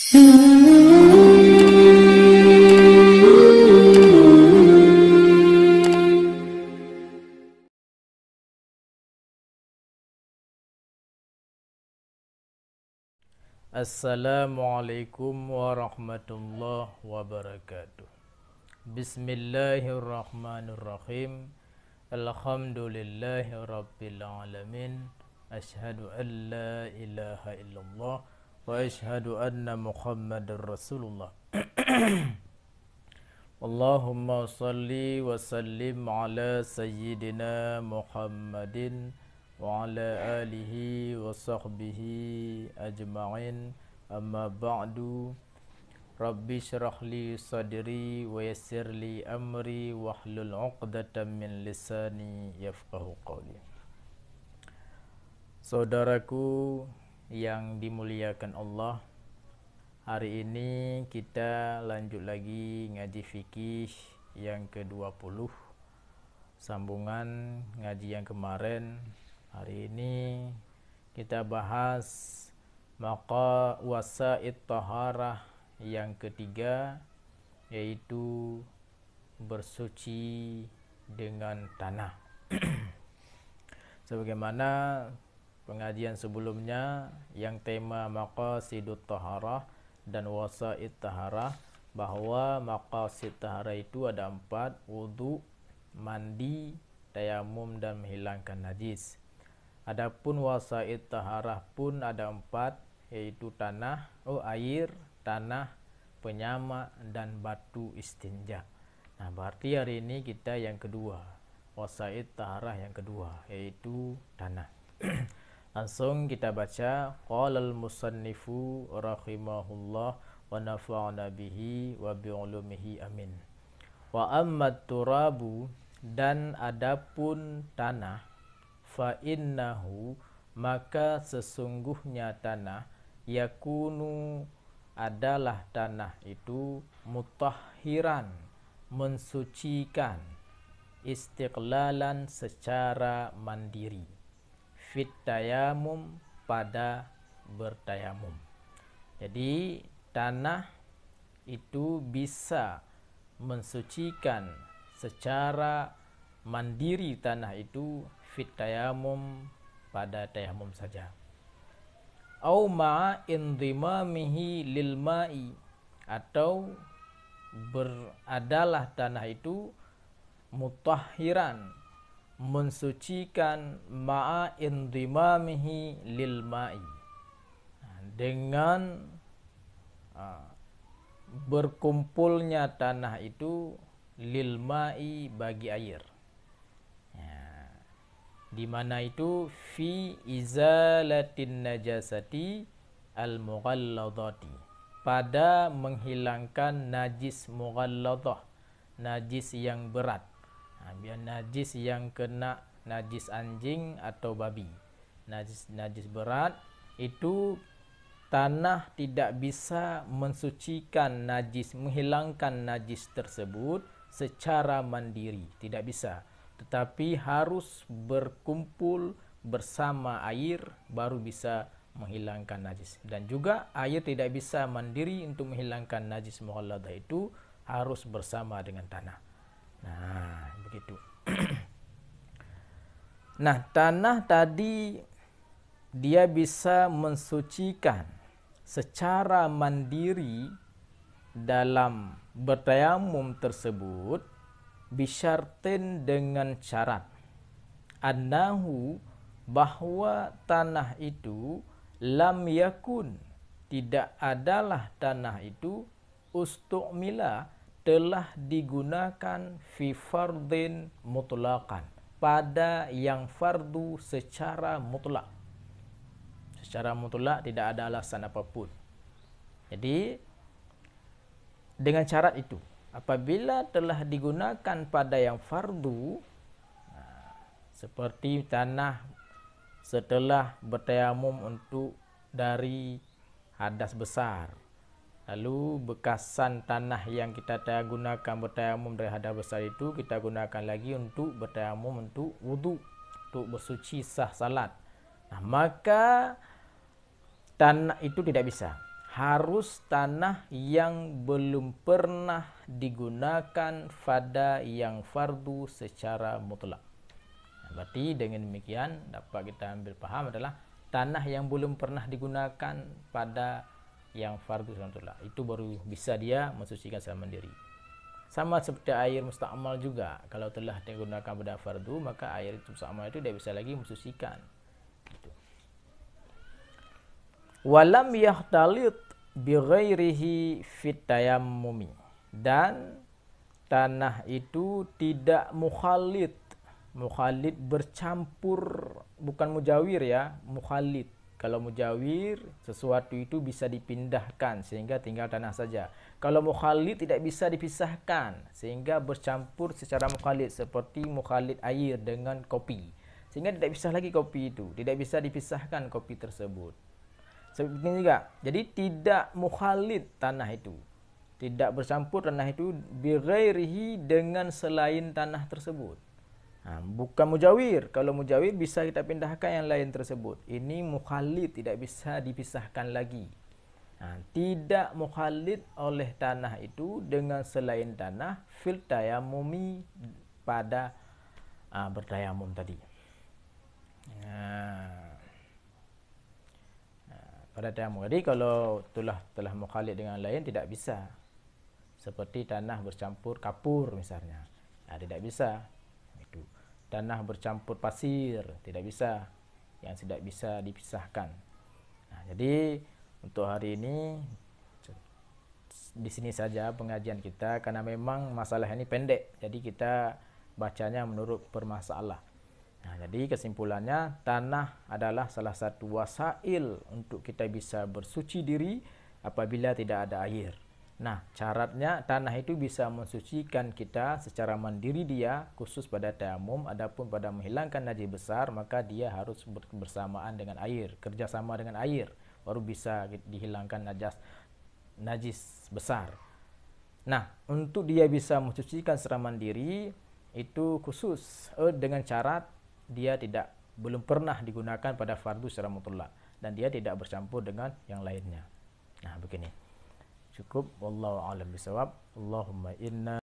Assalamualaikum warahmatullahi wabarakatuh. Bismillahirrahmanirrahim. Alhamdulillahi rabbil alamin. Ashhadu an la ilaha illallah wa ashhadu anna Muhammadar Rasulullah. Allahumma salli wa sallim ala sayyidina Muhammadin wa ala alihi wa sahbihi ajma'in. Amma ba'du. Rabbi syrah li sadri wa yassir li amri wahlul 'uqdatam min lisani yafqahu qawli. Saudaraku yang dimuliakan Allah, hari ini kita lanjut lagi ngaji fikih yang ke-20, sambungan ngaji yang kemarin. Hari ini kita bahas maka wasa'id taharah yang ketiga, yaitu bersuci dengan tanah. Sebagaimana pengajian sebelumnya yang tema maqasidut taharah dan wasa'id taharah, bahwa maqasid taharah itu ada 4: wudu, mandi, tayamum, dan menghilangkan najis. Adapun wasa'id taharah pun ada 4, yaitu air, tanah, penyama, dan batu istinja. Nah, berarti hari ini kita yang kedua, wasa'id taharah yang kedua, yaitu tanah. Langsung kita baca. Qalal musannifu rahimahullah wa nafa'na bihi wa bi'ulumihi amin. Wa ammat turabu, dan adapun tanah, fa innahu, maka sesungguhnya tanah, yakunu, adalah tanah itu, mutahhiran, mensucikan, istiqlalan, secara mandiri, fit tayamum, pada bertayamum. Jadi tanah itu bisa mensucikan secara mandiri, tanah itu fit tayamum, pada tayamum saja. Au ma'a indhimamihi lil ma'i, atau beradalah tanah itu mutahhiran, mensucikan, ma'a indhimamihi lil ma'i, dengan berkumpulnya tanah itu lil ma'i, bagi air. Di mana itu fi izalatin najasati al mughalladhati, pada menghilangkan najis mughalladhah, najis yang berat. Biar najis yang kena najis anjing atau babi, najis berat itu tanah tidak bisa mensucikan najis, menghilangkan najis tersebut secara mandiri, tidak bisa. Tetapi harus berkumpul bersama air baru bisa menghilangkan najis. Dan juga air tidak bisa mandiri untuk menghilangkan najis mughalladhah, itu harus bersama dengan tanah. Nah, begitu. Nah, tanah tadi dia bisa mensucikan secara mandiri dalam bertayamum tersebut, bisyartin, dengan syarat, annahu, bahwa tanah itu, lam yakun, tidak adalah tanah itu, ustu'mila, telah digunakan, fi fardin mutlaqan, pada yang fardu secara mutlak. Secara mutlak, tidak ada alasan apapun. Jadi dengan syarat itu, apabila telah digunakan pada yang fardu, seperti tanah setelah bertayamum untuk dari hadas besar, lalu bekasan tanah yang kita gunakan bertayamum dari hadas besar itu kita gunakan lagi untuk bertayamum untuk wudu, untuk bersuci sah salat. Nah, maka tanah itu tidak bisa, harus tanah yang belum pernah digunakan pada yang fardu secara mutlak. Berarti dengan demikian dapat kita ambil paham adalah tanah yang belum pernah digunakan pada yang fardu secara mutlak, itu baru bisa dia mensucikan secara mandiri. Sama seperti air musta'mal juga, kalau telah digunakan pada fardu, maka air itu musta'mal itu tidak bisa lagi mensucikan. Gitu. Walam yahtalit bighairihi fit tayammumi, dan tanah itu tidak mukhalid. Mukhalid bercampur, bukan mujawir ya, mukhalid. Kalau mujawir, sesuatu itu bisa dipindahkan sehingga tinggal tanah saja. Kalau mukhalid tidak bisa dipisahkan sehingga bercampur secara mukhalid, seperti mukhalid air dengan kopi. Sehingga tidak bisa lagi kopi itu, tidak bisa dipisahkan kopi tersebut. Seperti ini juga. Jadi tidak mukhalid tanah itu. Tidak bercampur tanah itu bighairihi dengan selain tanah tersebut. Bukan mujawir. Kalau mujawir bisa kita pindahkan yang lain tersebut. Ini mukhalid, tidak bisa dipisahkan lagi. Tidak mukhalid oleh tanah itu dengan selain tanah fil tayammumi, pada bertayamum tadi. Pada tayamum. Jadi kalau telah mukhalid dengan lain tidak bisa. Seperti tanah bercampur kapur misalnya. Tidak bisa. Tanah bercampur pasir tidak bisa, yang tidak bisa dipisahkan. Jadi untuk hari ini di sini saja pengajian kita, karena memang masalah ini pendek, jadi kita bacanya menurut permasalah. Jadi kesimpulannya, tanah adalah salah satu wasail untuk kita bisa bersuci diri apabila tidak ada air. Syaratnya tanah itu bisa mensucikan kita secara mandiri dia, khusus pada tayamum. Adapun pada menghilangkan najis besar, maka dia harus bersamaan dengan air, kerjasama dengan air, baru bisa dihilangkan najis besar. Untuk dia bisa mensucikan secara mandiri, itu khusus dengan syarat dia belum pernah digunakan pada fardu secara mutlak, dan dia tidak bercampur dengan yang lainnya. Begini. Cukup, wallahu a'lam bishawab. Allahumma inna